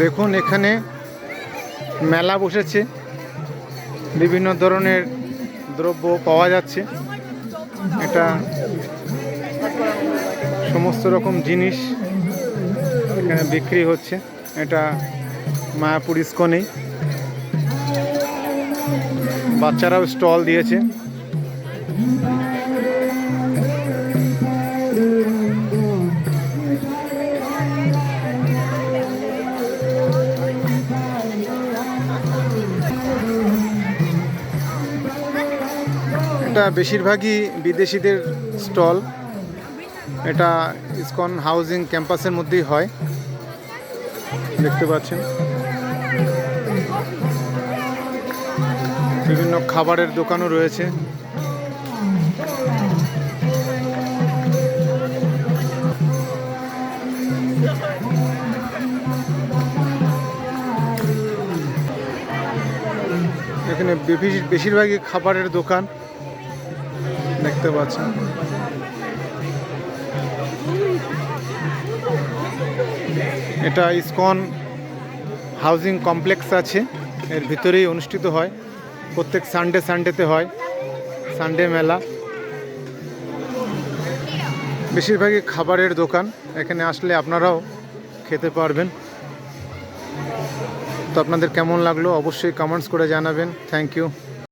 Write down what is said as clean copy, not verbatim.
দেখুন এখানে মেলা বসেছে, বিভিন্ন ধরনের দ্রব্য পাওয়া যাচ্ছে। এটা সমস্ত রকম জিনিস এখানে বিক্রি হচ্ছে। এটা মায়াপুর ইস্কনেই বাচ্চারাও স্টল দিয়েছে। এটা বেশিরভাগই বিদেশিদের স্টল। এটা ইসকন হাউজিং ক্যাম্পাসের মধ্যেই হয়, দেখতে পাচ্ছেন। বিভিন্ন খাবারের দোকানও রয়েছে। এখানে বেশিরভাগই খাবারের দোকান দেখতে পাচ্ছেন। এটা ইসকন হাউজিং কমপ্লেক্স আছে, এর ভিতরেই অনুষ্ঠিত হয়। প্রত্যেক সানডেতে হয় সানডে মেলা। বেশিরভাগই খাবারের দোকান, এখানে আসলে আপনারাও খেতে পারবেন। তো আপনাদের কেমন লাগলো অবশ্যই কমেন্টস করে জানাবেন। Thank you.